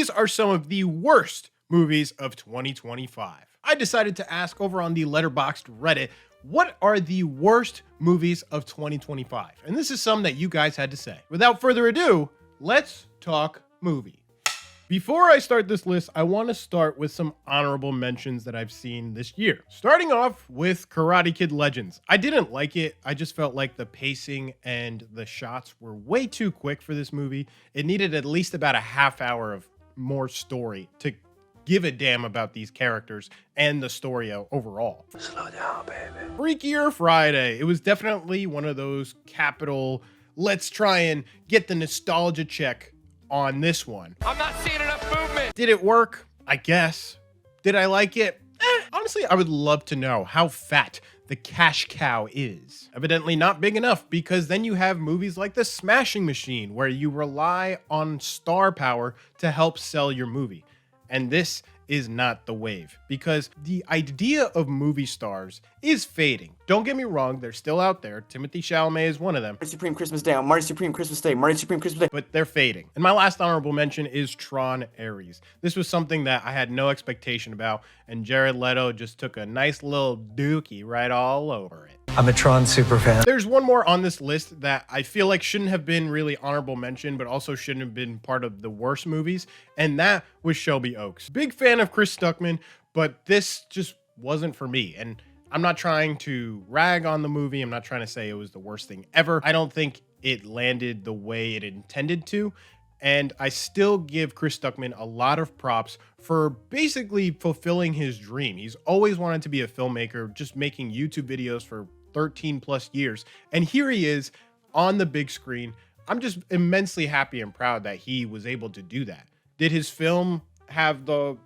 these are some of the worst movies of 2025. I decided to ask over on the Letterboxd Reddit, what are the worst movies of 2025? And this is some that you guys had to say. Without further ado, let's talk movie. Before I start this list, I want to start with some honorable mentions that I've seen this year. Starting off with Karate Kid Legends. I didn't like it. I just felt like the pacing and the shots were way too quick for this movie. It needed at least about a half hour of more story to give a damn about these characters and the story overall. Slow down, baby. Freakier Friday. It was definitely one of those capital, let's try and get the nostalgia check on this one. I'm not seeing enough movement. Did it work? I guess. Did I like it? Honestly, I would love to know how fat the cash cow is. Evidently not big enough, because then you have movies like The Smashing Machine, where you rely on star power to help sell your movie. And this is not the wave, because the idea of movie stars is fading. Don't get me wrong, they're still out there. Timothy Chalamet is one of them. Marty Supreme Christmas Day, Marty Supreme Christmas Day, Marty Supreme Christmas Day. But they're fading. And my last honorable mention is Tron Ares. This was something that I had no expectation about, and Jared Leto just took a nice little dookie right all over it. I'm a Tron superfan. There's one more on this list that I feel like shouldn't have been really honorable mention, but also shouldn't have been part of the worst movies, and that was Shelby Oaks. Big fan of Chris Stuckman, but this just wasn't for me. And I'm not trying to rag on the movie. I'm not trying to say it was the worst thing ever. I don't think it landed the way it intended to. And I still give Chris Stuckman a lot of props for basically fulfilling his dream. He's always wanted to be a filmmaker, just making YouTube videos for 13 plus years. And here he is on the big screen. I'm just immensely happy and proud that he was able to do that. Did his film have the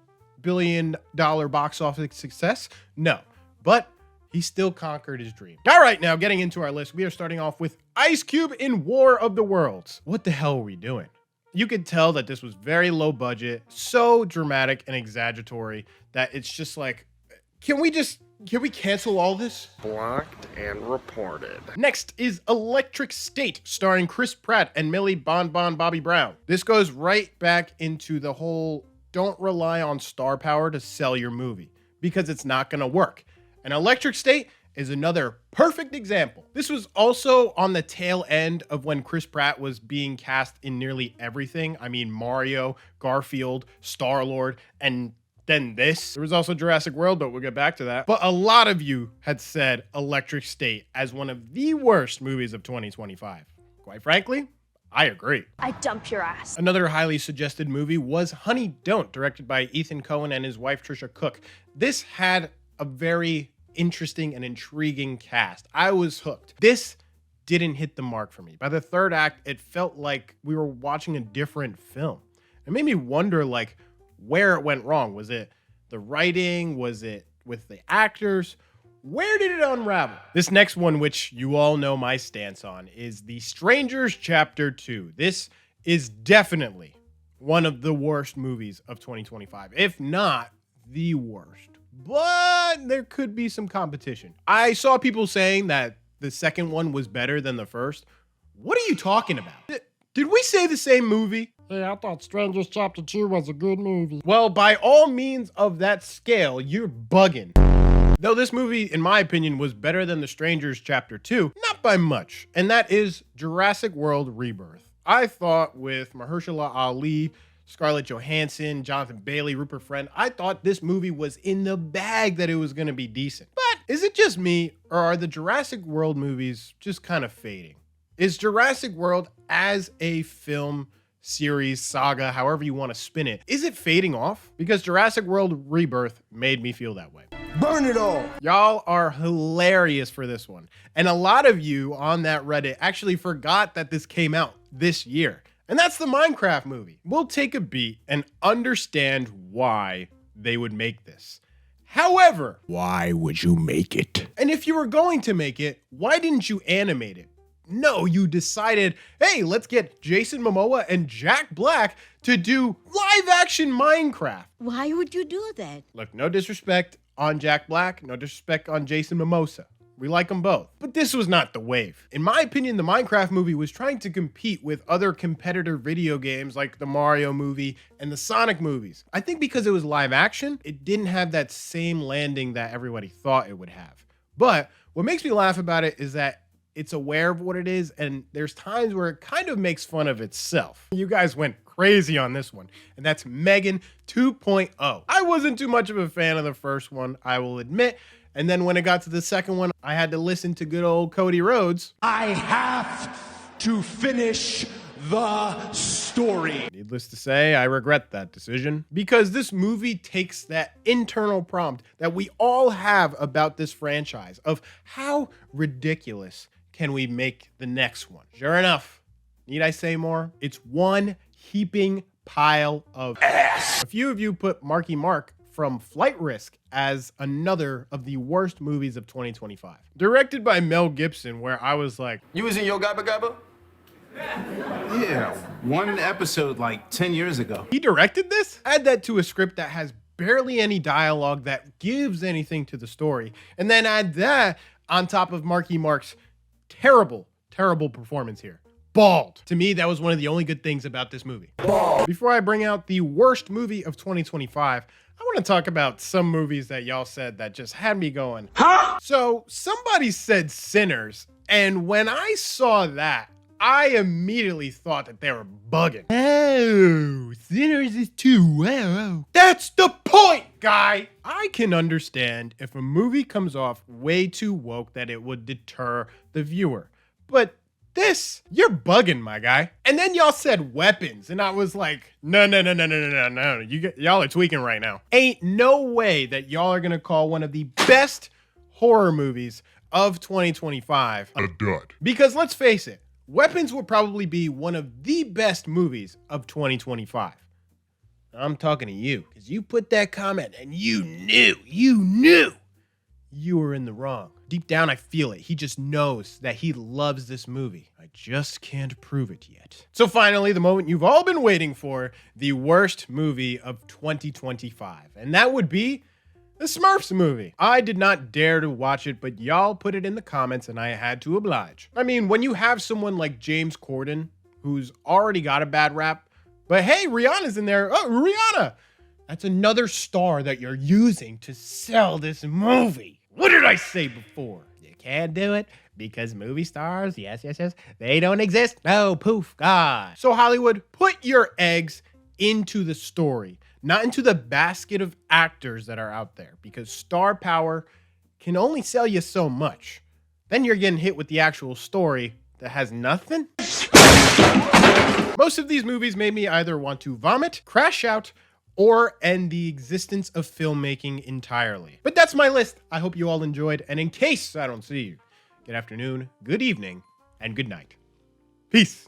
billion-dollar box office success? No, but he still conquered his dream. All right, now getting into our list, we are starting off with Ice Cube in War of the Worlds. What the hell are we doing? You could tell that this was very low budget, so dramatic and exaggeratory that it's just like, can we cancel all this? Blocked and reported. Next is Electric State, starring Chris Pratt and Millie Bobby Brown. This goes right back into the whole don't rely on star power to sell your movie, because it's not gonna work. And Electric State is another perfect example. This was also on the tail end of when Chris Pratt was being cast in nearly everything. I mean, Mario, Garfield, Star-Lord, and then this. There was also Jurassic World, but we'll get back to that. But a lot of you had said Electric State as one of the worst movies of 2025. Quite frankly, I agree. I dump your ass. Another highly suggested movie was Honey Don't, directed by Ethan Coen and his wife Trisha Cook. This had a very interesting and intriguing cast. I was hooked. This didn't hit the mark for me. By the third act, it felt like we were watching a different film. It made me wonder, like, where it went wrong. Was it the writing? Was it with the actors? Where did it unravel? This next one, which you all know my stance on, is The Strangers Chapter 2. This is definitely one of the worst movies of 2025, if not the worst. But there could be some competition. I saw people saying that the second one was better than the first. What are you talking about? Did we say the same movie? Hey, I thought Strangers Chapter 2 was a good movie. Well, by all means of that scale, you're bugging. Though this movie, in my opinion, was better than The Strangers Chapter 2, not by much, and that is Jurassic World Rebirth. I thought with Mahershala Ali, Scarlett Johansson, Jonathan Bailey, Rupert Friend, I thought this movie was in the bag that it was going to be decent. But is it just me, or are the Jurassic World movies just kind of fading? Is Jurassic World as a film series, saga, however you want to spin it, is it fading off? Because Jurassic World Rebirth made me feel that way. Burn it all. Y'all are hilarious for this one. And a lot of you on that Reddit actually forgot that this came out this year. And that's the Minecraft movie. We'll take a beat and understand why they would make this. However, Why would you make it? and if you were going to make it, why didn't you animate it? No, you decided, hey, let's get Jason Momoa and Jack Black to do live action Minecraft. Why would you do that? Look, no disrespect on Jack Black, no disrespect on Jason Momoa. We like them both. But this was not the wave. In my opinion, the Minecraft movie was trying to compete with other competitor video games like the Mario movie and the Sonic movies. I think because it was live action, it didn't have that same landing that everybody thought it would have. But what makes me laugh about it is that it's aware of what it is, and there's times where it kind of makes fun of itself. You guys went crazy on this one, and that's Megan 2.0. I wasn't too much of a fan of the first one, I will admit. And then when it got to the second one, I had to listen to good old Cody Rhodes. I have to finish the story. Needless to say, I regret that decision because this movie takes that internal prompt that we all have about this franchise of how ridiculous can we make the next one. Sure enough, need I say more? It's one heaping pile of ass. A few of you put Marky Mark from Flight Risk as another of the worst movies of 2025. Directed by Mel Gibson, where I was like, You was in Yo Gabba Gabba? Yeah, one episode like 10 years ago. he directed this? Add that to a script that has barely any dialogue that gives anything to the story. And then add that on top of Marky Mark's terrible performance here. Bald. To me, that was one of the only good things about this movie. Bald. Before I bring out the worst movie of 2025, I want to talk about some movies that y'all said that just had me going, huh? So somebody said Sinners, and when I saw that, I immediately thought that they were bugging. Oh, Sinners is too well. That's the point, guy. I can understand if a movie comes off way too woke that it would deter the viewer. But this, you're bugging, my guy. And then y'all said weapons, and I was like, no. Y'all are tweaking right now. Ain't no way that y'all are gonna call one of the best horror movies of 2025 A dud. because let's face it, Weapons will probably be one of the best movies of 2025. I'm talking to you because you put that comment and you knew you were in the wrong. Deep down, I feel it. He just knows that he loves this movie. I just can't prove it yet. So finally, the moment you've all been waiting for, the worst movie of 2025. And that would be the Smurfs movie. I did not dare to watch it, but y'all put it in the comments and I had to oblige. I mean, when you have someone like James Corden, who's already got a bad rap, but hey, Rihanna's in there. Oh, Rihanna! That's another star that you're using to sell this movie. What did I say before? You can't do it because movie stars, yes, they don't exist. No, poof, God. So Hollywood, put your eggs into the story, not into the basket of actors that are out there, because star power can only sell you so much. Then you're getting hit with the actual story that has nothing. Most of these movies made me either want to vomit, crash out, or end the existence of filmmaking entirely. But that's my list. I hope you all enjoyed, and in case I don't see you, good afternoon, good evening, and good night. Peace.